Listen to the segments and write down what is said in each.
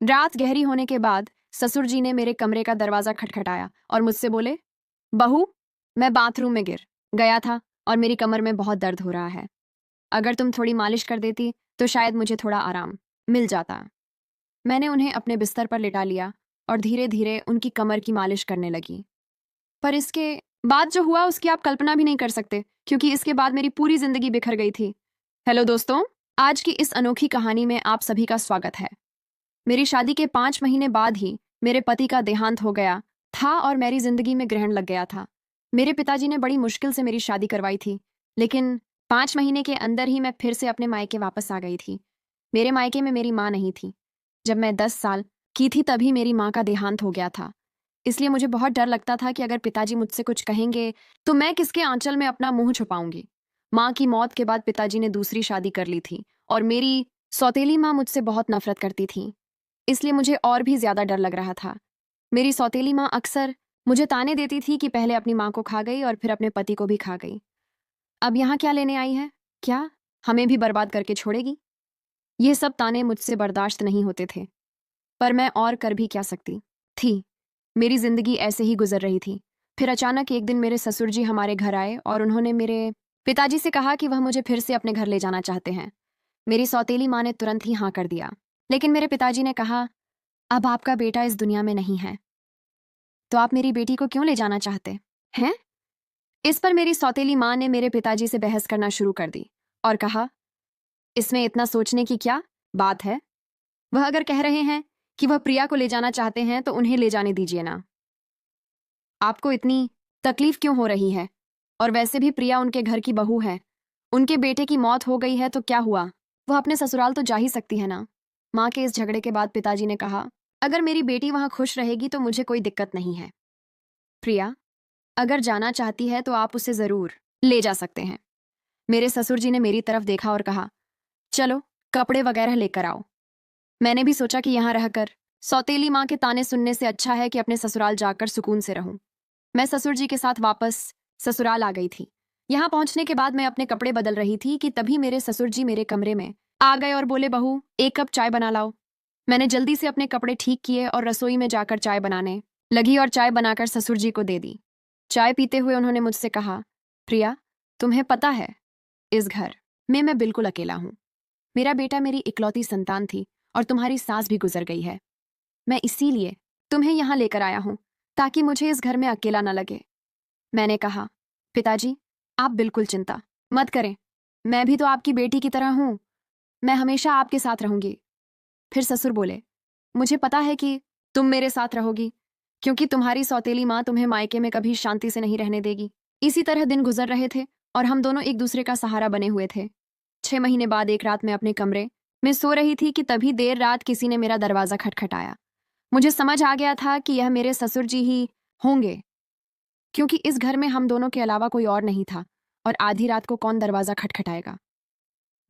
रात गहरी होने के बाद ससुर जी ने मेरे कमरे का दरवाजा खटखटाया और मुझसे बोले, बहू, मैं बाथरूम में गिर गया था और मेरी कमर में बहुत दर्द हो रहा है। अगर तुम थोड़ी मालिश कर देती तो शायद मुझे थोड़ा आराम मिल जाता। मैंने उन्हें अपने बिस्तर पर लिटा लिया और धीरे धीरे उनकी कमर की मालिश करने लगी। पर इसके बाद जो हुआ उसकी आप कल्पना भी नहीं कर सकते, क्योंकि इसके बाद मेरी पूरी जिंदगी बिखर गई थी। हेलो दोस्तों, आज की इस अनोखी कहानी में आप सभी का स्वागत है। मेरी शादी के 5 महीने बाद ही मेरे पति का देहांत हो गया था और मेरी जिंदगी में ग्रहण लग गया था। मेरे पिताजी ने बड़ी मुश्किल से मेरी शादी करवाई थी, लेकिन 5 महीने के अंदर ही मैं फिर से अपने मायके वापस आ गई थी। मेरे मायके में मेरी माँ नहीं थी। जब मैं 10 साल की थी तभी मेरी माँ का देहांत हो गया था। इसलिए मुझे बहुत डर लगता था कि अगर पिताजी मुझसे कुछ कहेंगे तो मैं किसके आंचल में अपना मुंह छुपाऊंगी। माँ की मौत के बाद पिताजी ने दूसरी शादी कर ली थी और मेरी सौतेली माँ मुझसे बहुत नफरत करती थी। इसलिए मुझे और भी ज्यादा डर लग रहा था। मेरी सौतेली माँ अक्सर मुझे ताने देती थी कि पहले अपनी माँ को खा गई और फिर अपने पति को भी खा गई। अब यहाँ क्या लेने आई है? क्या हमें भी बर्बाद करके छोड़ेगी? ये सब ताने मुझसे बर्दाश्त नहीं होते थे, पर मैं और कर भी क्या सकती थी। मेरी जिंदगी ऐसे ही गुजर रही थी। फिर अचानक एक दिन मेरे ससुर जी हमारे घर आए और उन्होंने मेरे पिताजी से कहा कि वह मुझे फिर से अपने घर ले जाना चाहते हैं। मेरी सौतेली माँ ने तुरंत ही हाँ कर दिया, लेकिन मेरे पिताजी ने कहा, अब आपका बेटा इस दुनिया में नहीं है, तो आप मेरी बेटी को क्यों ले जाना चाहते हैं? इस पर मेरी सौतेली माँ ने मेरे पिताजी से बहस करना शुरू कर दी और कहा, इसमें इतना सोचने की क्या बात है? वह अगर कह रहे हैं कि वह प्रिया को ले जाना चाहते हैं तो उन्हें ले जाने दीजिए ना। आपको इतनी तकलीफ क्यों हो रही है? और वैसे भी प्रिया उनके घर की बहू है। उनके बेटे की मौत हो गई है तो क्या हुआ? वह अपने ससुराल तो जा ही सकती है ना। माँ के इस झगड़े के बाद पिताजी ने कहा, अगर मेरी बेटी वहां खुश रहेगी तो मुझे कोई दिक्कत नहीं है। प्रिया अगर जाना चाहती है तो आप उसे जरूर ले जा सकते हैं। मेरे ससुर जी ने मेरी तरफ देखा और कहा, चलो कपड़े वगैरह लेकर आओ। मैंने भी सोचा कि यहाँ रहकर सौतेली माँ के ताने सुनने से अच्छा है कि अपने ससुराल जाकर सुकून से रहूं। मैं ससुर जी के साथ वापस ससुराल आ गई थी। यहाँ पहुंचने के बाद मैं अपने कपड़े बदल रही थी कि तभी मेरे ससुर जी मेरे कमरे में आ गए और बोले, बहू 1 कप चाय बना लाओ। मैंने जल्दी से अपने कपड़े ठीक किए और रसोई में जाकर चाय बनाने लगी और चाय बनाकर ससुर जी को दे दी। चाय पीते हुए उन्होंने मुझसे कहा, प्रिया, तुम्हें पता है इस घर में मैं बिल्कुल अकेला हूँ। मेरा बेटा मेरी इकलौती संतान थी और तुम्हारी सास भी गुजर गई है। मैं इसीलिए तुम्हें यहाँ लेकर आया हूँ ताकि मुझे इस घर में अकेला न लगे। मैंने कहा, पिताजी आप बिल्कुल चिंता मत करें, मैं भी तो आपकी बेटी की तरह हूँ, मैं हमेशा आपके साथ रहूंगी। फिर ससुर बोले, मुझे पता है कि तुम मेरे साथ रहोगी, क्योंकि तुम्हारी सौतेली माँ तुम्हें मायके में कभी शांति से नहीं रहने देगी। इसी तरह दिन गुजर रहे थे और हम दोनों एक दूसरे का सहारा बने हुए थे। 6 महीने बाद एक रात मैं अपने कमरे में सो रही थी कि तभी देर रात किसी ने मेरा दरवाजा खटखटाया। मुझे समझ आ गया था कि यह मेरे ससुर जी ही होंगे, क्योंकि इस घर में हम दोनों के अलावा कोई और नहीं था और आधी रात को कौन दरवाजा खटखटाएगा।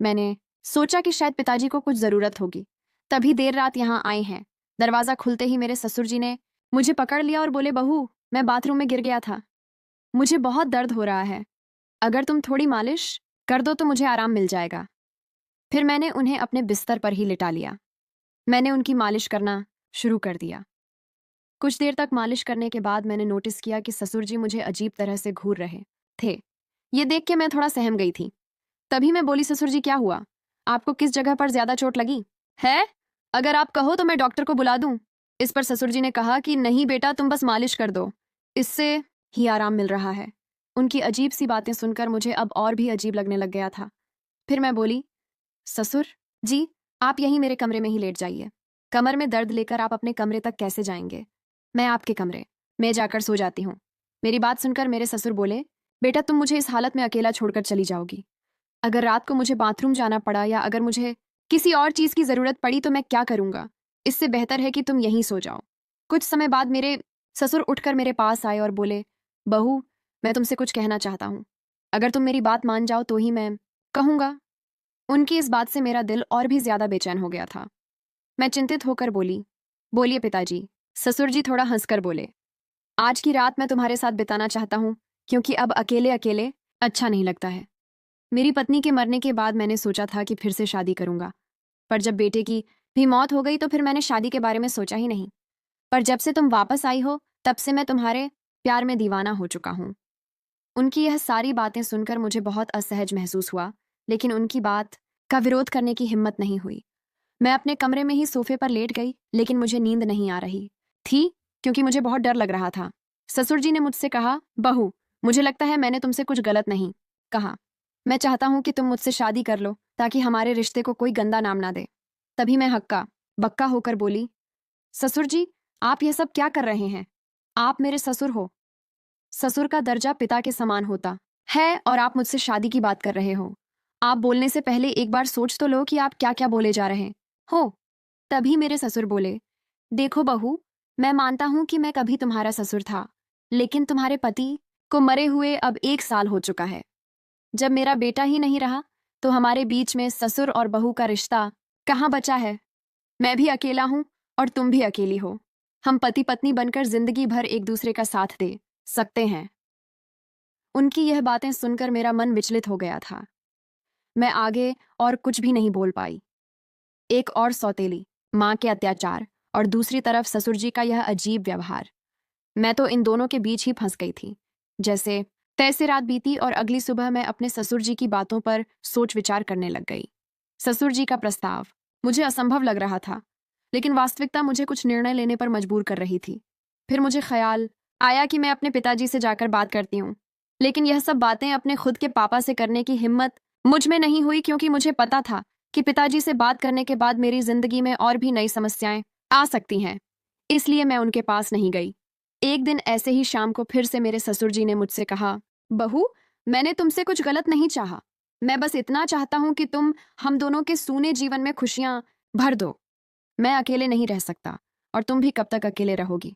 मैंने सोचा कि शायद पिताजी को कुछ जरूरत होगी, तभी देर रात यहाँ आए हैं। दरवाजा खुलते ही मेरे ससुर जी ने मुझे पकड़ लिया और बोले, बहू, मैं बाथरूम में गिर गया था, मुझे बहुत दर्द हो रहा है, अगर तुम थोड़ी मालिश कर दो तो मुझे आराम मिल जाएगा। फिर मैंने उन्हें अपने बिस्तर पर ही लिटा लिया। मैंने उनकी मालिश करना शुरू कर दिया। कुछ देर तक मालिश करने के बाद मैंने नोटिस किया कि ससुर जी मुझे अजीब तरह से घूर रहे थे। ये देख के मैं थोड़ा सहम गई थी। तभी मैं बोली, ससुर जी क्या हुआ? आपको किस जगह पर ज्यादा चोट लगी है? अगर आप कहो तो मैं डॉक्टर को बुला दूं। इस पर ससुर जी ने कहा कि नहीं बेटा, तुम बस मालिश कर दो, इससे ही आराम मिल रहा है। उनकी अजीब सी बातें सुनकर मुझे अब और भी अजीब लगने लग गया था। फिर मैं बोली, ससुर जी, आप यहीं मेरे कमरे में ही लेट जाइए। कमर में दर्द लेकर आप अपने कमरे तक कैसे जाएंगे? मैं आपके कमरे में जाकर सो जाती हूँ। मेरी बात सुनकर मेरे ससुर बोले, बेटा तुम मुझे इस हालत में अकेला छोड़कर चली जाओगी। अगर रात को मुझे बाथरूम जाना पड़ा या अगर मुझे किसी और चीज की जरूरत पड़ी तो मैं क्या करूंगा? इससे बेहतर है कि तुम यहीं सो जाओ। कुछ समय बाद मेरे ससुर उठकर मेरे पास आए और बोले, बहू, मैं तुमसे कुछ कहना चाहता हूँ, अगर तुम मेरी बात मान जाओ तो ही मैं कहूंगा। उनकी इस बात से मेरा दिल और भी ज्यादा बेचैन हो गया था। मैं चिंतित होकर बोली, बोलिए पिताजी। ससुर जी थोड़ा हंसकर बोले, आज की रात मैं तुम्हारे साथ बिताना चाहता हूँ, क्योंकि अब अकेले अकेले अच्छा नहीं लगता है। मेरी पत्नी के मरने के बाद मैंने सोचा था कि फिर से शादी करूंगा, पर जब बेटे की भी मौत हो गई तो फिर मैंने शादी के बारे में सोचा ही नहीं। पर जब से तुम वापस आई हो तब से मैं तुम्हारे प्यार में दीवाना हो चुका हूँ। उनकी यह सारी बातें सुनकर मुझे बहुत असहज महसूस हुआ, लेकिन उनकी बात का विरोध करने की हिम्मत नहीं हुई। मैं अपने कमरे में ही सोफे पर लेट गई, लेकिन मुझे नींद नहीं आ रही थी क्योंकि मुझे बहुत डर लग रहा था। ससुर जी ने मुझसे कहा, बहू, मुझे लगता है मैंने तुमसे कुछ गलत नहीं कहा। मैं चाहता हूं कि तुम मुझसे शादी कर लो ताकि हमारे रिश्ते को कोई गंदा नाम ना दे। तभी मैं हक्का बक्का होकर बोली, ससुर जी, आप यह सब क्या कर रहे हैं? आप मेरे ससुर हो। ससुर का दर्जा पिता के समान होता है और आप मुझसे शादी की बात कर रहे हो। आप बोलने से पहले एक बार सोच तो लो कि आप क्या क्या बोले जा रहे हो। तभी मेरे ससुर बोले, देखो बहू, मैं मानता हूं कि मैं कभी तुम्हारा ससुर था, लेकिन तुम्हारे पति को मरे हुए अब 1 साल हो चुका है। जब मेरा बेटा ही नहीं रहा तो हमारे बीच में ससुर और बहू का रिश्ता कहाँ बचा है? मैं भी अकेला हूं और तुम भी अकेली हो। हम पति पत्नी बनकर जिंदगी भर एक दूसरे का साथ दे सकते हैं। उनकी यह बातें सुनकर मेरा मन विचलित हो गया था। मैं आगे और कुछ भी नहीं बोल पाई। एक और सौतेली माँ के अत्याचार और दूसरी तरफ ससुर जी का यह अजीब व्यवहार। मैं तो इन दोनों के बीच ही फंस गई थी। जैसे तैसे रात बीती और अगली सुबह मैं अपने ससुर जी की बातों पर सोच विचार करने लग गई। ससुर जी का प्रस्ताव मुझे असंभव लग रहा था, लेकिन वास्तविकता मुझे कुछ निर्णय लेने पर मजबूर कर रही थी। फिर मुझे ख्याल आया कि मैं अपने पिताजी से जाकर बात करती हूँ, लेकिन यह सब बातें अपने खुद के पापा से करने की हिम्मत मुझ में नहीं हुई, क्योंकि मुझे पता था कि पिताजी से बात करने के बाद मेरी जिंदगी में और भी नई समस्याएं आ सकती हैं। इसलिए मैं उनके पास नहीं गई। एक दिन ऐसे ही शाम को फिर से मेरे ससुर जी ने मुझसे कहा, बहू, मैंने तुमसे कुछ गलत नहीं चाहा। मैं बस इतना चाहता हूं कि तुम हम दोनों के सूने जीवन में खुशियां भर दो। मैं अकेले नहीं रह सकता और तुम भी कब तक अकेले रहोगी?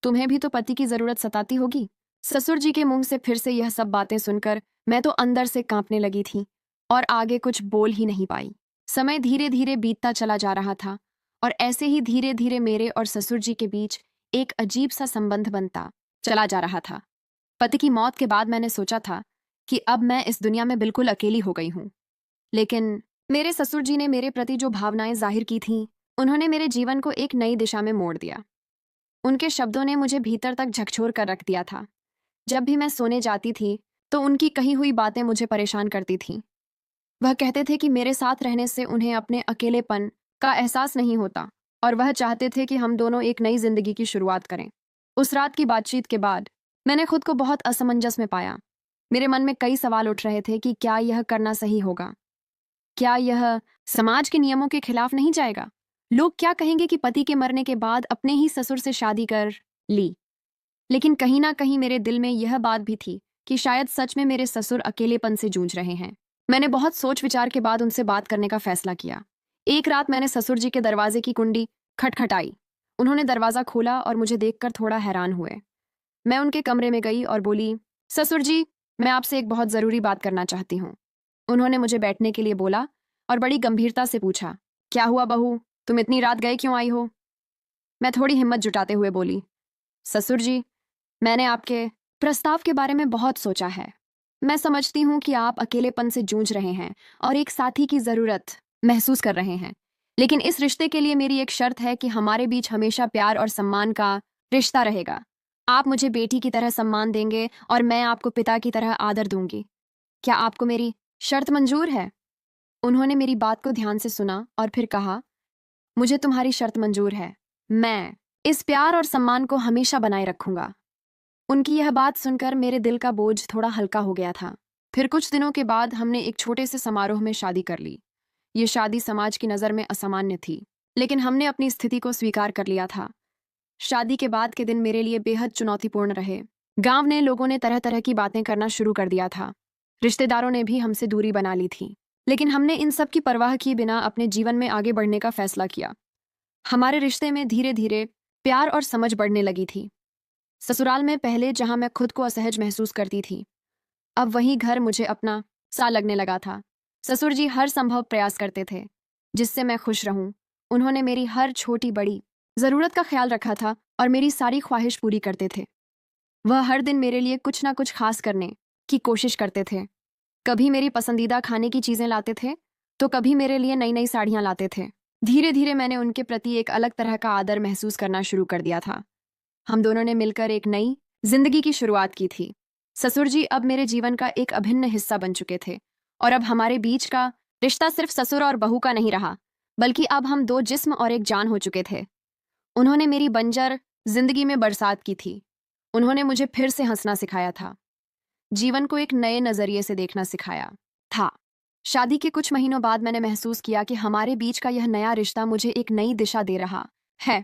तुम्हें भी तो पति की जरूरत सताती होगी। ससुर जी के मुंह से फिर से यह सब बातें सुनकर मैं तो अंदर से कांपने लगी थी और आगे कुछ बोल ही नहीं पाई। समय धीरे धीरे बीतता चला जा रहा था और ऐसे ही धीरे धीरे मेरे और ससुर जी के बीच एक अजीब सा संबंध बनता चला जा रहा था। पति की मौत के बाद मैंने सोचा था कि अब मैं इस दुनिया में बिल्कुल अकेली हो गई हूं, लेकिन मेरे ससुर जी ने मेरे प्रति जो भावनाएं जाहिर की थीं, उन्होंने मेरे जीवन को एक नई दिशा में मोड़ दिया। उनके शब्दों ने मुझे भीतर तक झकझोर कर रख दिया था। जब भी मैं सोने जाती थी तो उनकी कही हुई बातें मुझे परेशान करती थीं। वह कहते थे कि मेरे साथ रहने से उन्हें अपने अकेलेपन का एहसास नहीं होता और वह चाहते थे कि हम दोनों एक नई जिंदगी की शुरुआत करें। उस रात की बातचीत के बाद मैंने खुद को बहुत असमंजस में पाया। मेरे मन में कई सवाल उठ रहे थे कि क्या यह करना सही होगा? क्या यह समाज के नियमों के खिलाफ नहीं जाएगा? लोग क्या कहेंगे कि पति के मरने के बाद अपने ही ससुर से शादी कर ली? लेकिन कहीं ना कहीं मेरे दिल में यह बात भी थी कि शायद सच में मेरे ससुर अकेलेपन से जूझ रहे हैं। मैंने बहुत सोच विचार के बाद उनसे बात करने का फैसला किया। एक रात मैंने ससुर जी के दरवाजे की कुंडी खटखटाई। उन्होंने दरवाजा खोला और मुझे देखकर थोड़ा हैरान हुए। मैं उनके कमरे में गई और बोली, ससुर जी, मैं आपसे एक बहुत जरूरी बात करना चाहती हूँ। उन्होंने मुझे बैठने के लिए बोला और बड़ी गंभीरता से पूछा, क्या हुआ बहू, तुम इतनी रात गए क्यों आई हो? मैं थोड़ी हिम्मत जुटाते हुए बोली, ससुर जी, मैंने आपके प्रस्ताव के बारे में बहुत सोचा है। मैं समझती हूँ कि आप अकेलेपन से जूझ रहे हैं और एक साथी की जरूरत महसूस कर रहे हैं, लेकिन इस रिश्ते के लिए मेरी एक शर्त है कि हमारे बीच हमेशा प्यार और सम्मान का रिश्ता रहेगा। आप मुझे बेटी की तरह सम्मान देंगे और मैं आपको पिता की तरह आदर दूंगी। क्या आपको मेरी शर्त मंजूर है? उन्होंने मेरी बात को ध्यान से सुना और फिर कहा, मुझे तुम्हारी शर्त मंजूर है। मैं इस प्यार और सम्मान को हमेशा बनाए रखूंगा। उनकी यह बात सुनकर मेरे दिल का बोझ थोड़ा हल्का हो गया था। फिर कुछ दिनों के बाद हमने एक छोटे से समारोह में शादी कर ली। ये शादी समाज की नज़र में असामान्य थी, लेकिन हमने अपनी स्थिति को स्वीकार कर लिया था। शादी के बाद के दिन मेरे लिए बेहद चुनौतीपूर्ण रहे। गांव ने लोगों ने तरह तरह की बातें करना शुरू कर दिया था। रिश्तेदारों ने भी हमसे दूरी बना ली थी, लेकिन हमने इन सब की परवाह किए बिना अपने जीवन में आगे बढ़ने का फैसला किया। हमारे रिश्ते में धीरे धीरे प्यार और समझ बढ़ने लगी थी। ससुराल में पहले जहां मैं खुद को असहज महसूस करती थी, अब वही घर मुझे अपना सा लगने लगा था। ससुर जी हर संभव प्रयास करते थे जिससे मैं खुश रहूं। उन्होंने मेरी हर छोटी बड़ी जरूरत का ख्याल रखा था और मेरी सारी ख्वाहिश पूरी करते थे। वह हर दिन मेरे लिए कुछ ना कुछ खास करने की कोशिश करते थे। कभी मेरी पसंदीदा खाने की चीजें लाते थे तो कभी मेरे लिए नई नई साड़ियां लाते थे। धीरे धीरे मैंने उनके प्रति एक अलग तरह का आदर महसूस करना शुरू कर दिया था। हम दोनों ने मिलकर एक नई जिंदगी की शुरुआत की थी। ससुर जी अब मेरे जीवन का एक अभिन्न हिस्सा बन चुके थे और अब हमारे बीच का रिश्ता सिर्फ ससुर और बहू का नहीं रहा, बल्कि अब हम दो जिस्म और एक जान हो चुके थे। उन्होंने मेरी बंजर जिंदगी में बरसात की थी। उन्होंने मुझे फिर से हंसना सिखाया था, जीवन को एक नए नजरिए से देखना सिखाया था। शादी के कुछ महीनों बाद मैंने महसूस किया कि हमारे बीच का यह नया रिश्ता मुझे एक नई दिशा दे रहा है।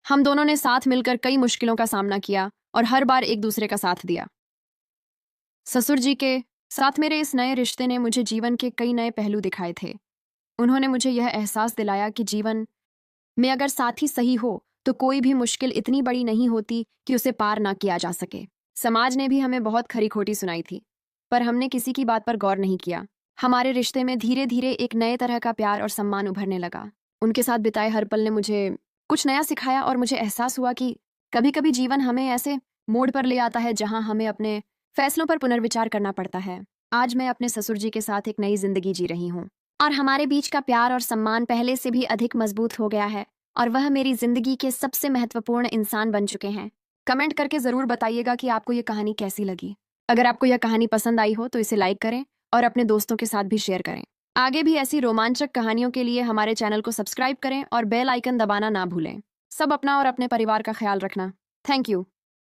हम दोनों ने साथ मिलकर कई मुश्किलों का सामना किया और हर बार एक दूसरे का साथ दिया। ससुर जी के साथ मेरे इस नए रिश्ते ने मुझे जीवन के कई नए पहलू दिखाए थे। उन्होंने मुझे यह एहसास दिलाया कि जीवन में अगर साथी सही हो तो कोई भी मुश्किल इतनी बड़ी नहीं होती कि उसे पार ना किया जा सके। समाज ने भी हमें बहुत खरी खोटी सुनाई थी, पर हमने किसी की बात पर गौर नहीं किया। हमारे रिश्ते में धीरे धीरे एक नए तरह का प्यार और सम्मान उभरने लगा। उनके साथ बिताए हर पल ने मुझे कुछ नया सिखाया और मुझे एहसास हुआ कि कभी कभी जीवन हमें ऐसे मोड़ पर ले आता है जहां हमें अपने फैसलों पर पुनर्विचार करना पड़ता है। आज मैं अपने ससुर जी के साथ एक नई जिंदगी जी रही हूँ और हमारे बीच का प्यार और सम्मान पहले से भी अधिक मजबूत हो गया है और वह मेरी जिंदगी के सबसे महत्वपूर्ण इंसान बन चुके हैं। कमेंट करके जरूर बताइएगा कि आपको यह कहानी कैसी लगी। अगर आपको यह कहानी पसंद आई हो तो इसे लाइक करें और अपने दोस्तों के साथ भी शेयर करें। आगे भी ऐसी रोमांचक कहानियों के लिए हमारे चैनल को सब्सक्राइब करें और बेल आइकन दबाना ना भूलें। सब अपना और अपने परिवार का ख्याल रखना। Thank you.